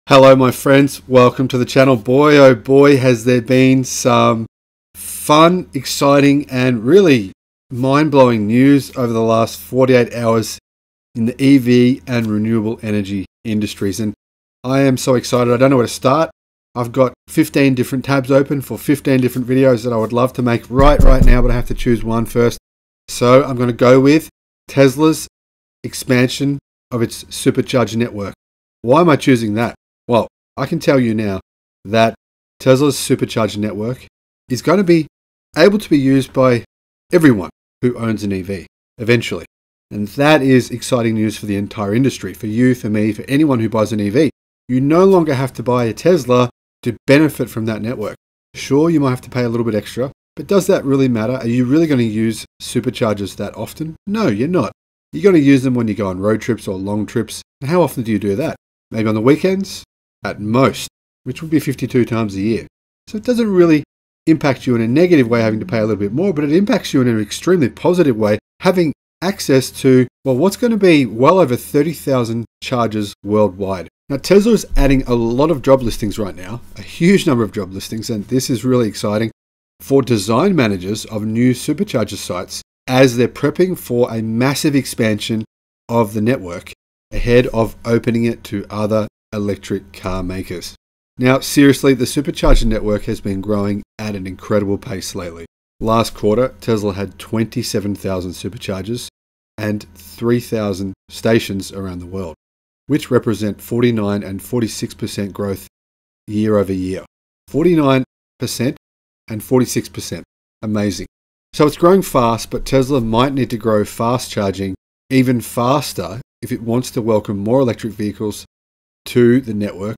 Hello my friends, welcome to the channel. Boy oh boy has there been some fun, exciting and really mind-blowing news over the last 48 hours in the EV and renewable energy industries, and I am so excited. I don't know where to start. I've got 15 different tabs open for 15 different videos that I would love to make right now, but I have to choose one first. So I'm going to go with Tesla's expansion of its supercharger network. Why am I choosing that? Well, I can tell you now that Tesla's supercharger network is going to be able to be used by everyone who owns an EV eventually. And that is exciting news for the entire industry, for you, for me, for anyone who buys an EV. You no longer have to buy a Tesla to benefit from that network. Sure, you might have to pay a little bit extra, but does that really matter? Are you really going to use superchargers that often? No, you're not. You're going to use them when you go on road trips or long trips. And how often do you do that? Maybe on the weekends? At most, which would be 52 times a year. So it doesn't really impact you in a negative way having to pay a little bit more, but it impacts you in an extremely positive way having access to, well, what's going to be well over 30,000 chargers worldwide. Now Tesla is adding a lot of job listings right now, a huge number of job listings, and this is really exciting for design managers of new supercharger sites as they're prepping for a massive expansion of the network ahead of opening it to other electric car makers. Now, seriously, the supercharger network has been growing at an incredible pace lately. Last quarter, Tesla had 27,000 superchargers and 3,000 stations around the world, which represent 49 and 46% growth year over year. 49% and 46%. Amazing. So it's growing fast, but Tesla might need to grow fast charging even faster if it wants to welcome more electric vehicles to the network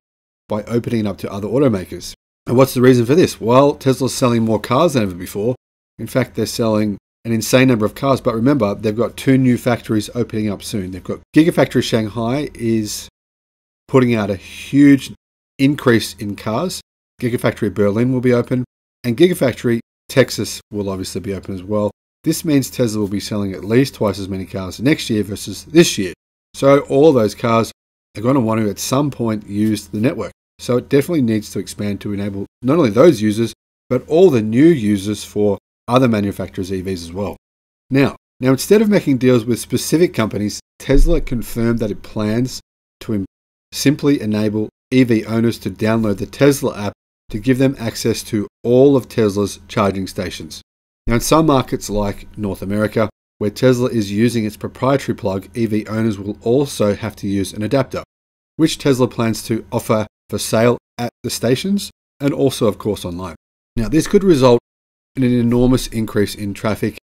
by opening it up to other automakers. And what's the reason for this? Well, Tesla's selling more cars than ever before. In fact, they're selling an insane number of cars, but remember, they've got 2 new factories opening up soon. They've got Gigafactory Shanghai is putting out a huge increase in cars. Gigafactory Berlin will be open, and Gigafactory Texas will obviously be open as well. This means Tesla will be selling at least twice as many cars next year versus this year. So all those cars are going to want to at some point use the network. So it definitely needs to expand to enable not only those users, but all the new users for other manufacturers' EVs as well. Now instead of making deals with specific companies, Tesla confirmed that it plans to simply enable EV owners to download the Tesla app to give them access to all of Tesla's charging stations. Now in some markets like North America, where Tesla is using its proprietary plug, EV owners will also have to use an adapter, which Tesla plans to offer for sale at the stations and also, of course, online. Now, this could result in an enormous increase in traffic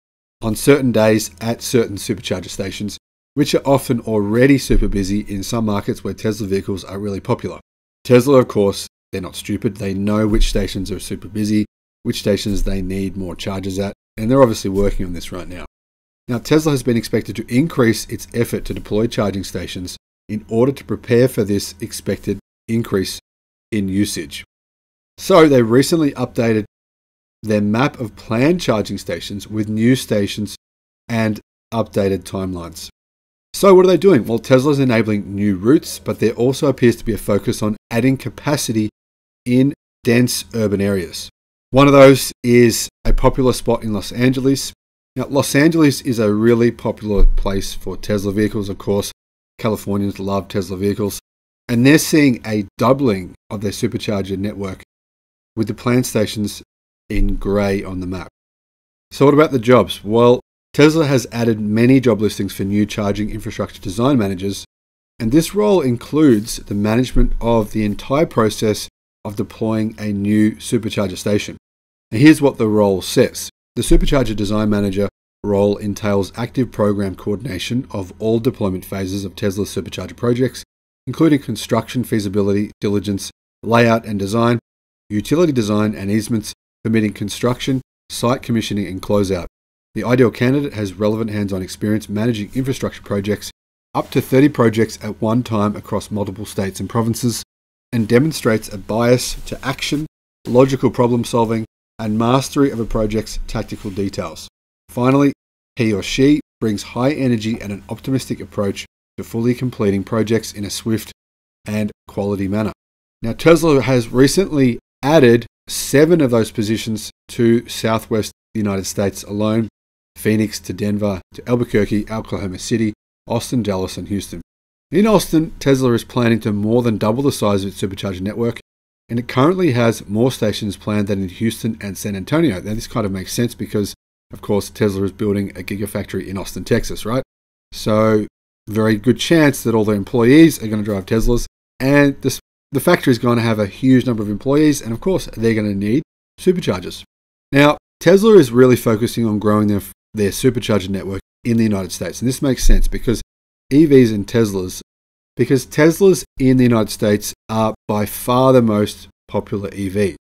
on certain days at certain supercharger stations, which are often already super busy in some markets where Tesla vehicles are really popular. Tesla, of course, they're not stupid. They know which stations are super busy, which stations they need more chargers at, and they're obviously working on this right now. Now, Tesla has been expected to increase its effort to deploy charging stations in order to prepare for this expected increase in usage. So they recently updated their map of planned charging stations with new stations and updated timelines. So what are they doing? Well, Tesla's enabling new routes, but there also appears to be a focus on adding capacity in dense urban areas. One of those is a popular spot in Los Angeles. Now, Los Angeles is a really popular place for Tesla vehicles, of course. Californians love Tesla vehicles, and they're seeing a doubling of their supercharger network with the planned stations in grey on the map. So what about the jobs? Well, Tesla has added many job listings for new charging infrastructure design managers, and this role includes the management of the entire process of deploying a new supercharger station. And here's what the role says. The Supercharger Design Manager role entails active program coordination of all deployment phases of Tesla's supercharger projects, including construction, feasibility, diligence, layout and design, utility design and easements, permitting construction, site commissioning and closeout. The ideal candidate has relevant hands-on experience managing infrastructure projects, up to 30 projects at one time across multiple states and provinces, and demonstrates a bias to action, logical problem solving, and mastery of a project's tactical details. Finally, he or she brings high energy and an optimistic approach to fully completing projects in a swift and quality manner. Now, Tesla has recently added 7 of those positions to Southwest United States alone: Phoenix to Denver to Albuquerque, Oklahoma City, Austin, Dallas, and Houston. In Austin, Tesla is planning to more than double the size of its supercharger network, and it currently has more stations planned than in Houston and San Antonio. Now, this kind of makes sense because, of course, Tesla is building a Gigafactory in Austin, Texas, right? So, very good chance that all the employees are going to drive Teslas, and the factory is going to have a huge number of employees, and of course, they're going to need superchargers. Now, Tesla is really focusing on growing their supercharger network in the United States, and this makes sense because EVs and Teslas in the United States are by far the most popular EV. They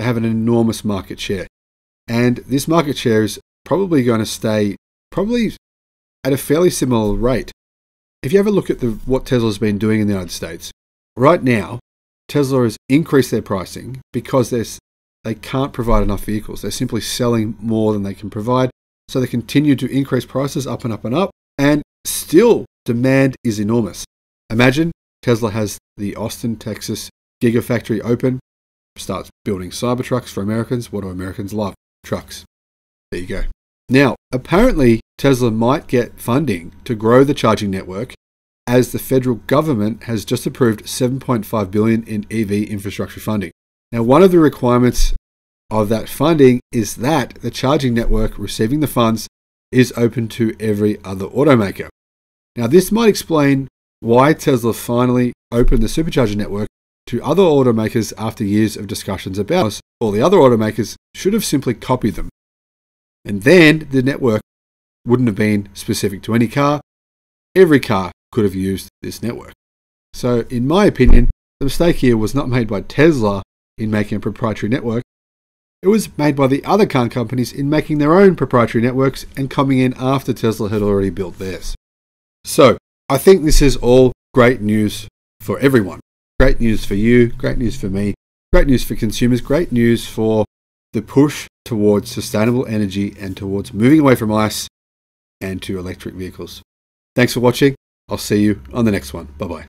have an enormous market share, and this market share is probably going to stay at a fairly similar rate. If you have a look at what Tesla's been doing in the United States, right now, Tesla has increased their pricing because they can't provide enough vehicles. They're simply selling more than they can provide, so they continue to increase prices up and up and up, and still demand is enormous. Imagine Tesla has the Austin, Texas Gigafactory open, starts building Cybertrucks for Americans. What do Americans love? Trucks. There you go. Now, apparently, Tesla might get funding to grow the charging network, as the federal government has just approved $7.5 billion in EV infrastructure funding. Now, one of the requirements of that funding is that the charging network receiving the funds is open to every other automaker. Now, this might explain why Tesla finally opened the supercharger network to other automakers after years of discussions about it. All the other automakers should have simply copied them. And then the network wouldn't have been specific to any car. Every car could have used this network. So, in my opinion, the mistake here was not made by Tesla in making a proprietary network. It was made by the other car companies in making their own proprietary networks and coming in after Tesla had already built theirs. So, I think this is all great news for everyone. Great news for you, great news for me, great news for consumers, great news for the push towards sustainable energy and towards moving away from ICE and to electric vehicles. Thanks for watching. I'll see you on the next one. Bye-bye.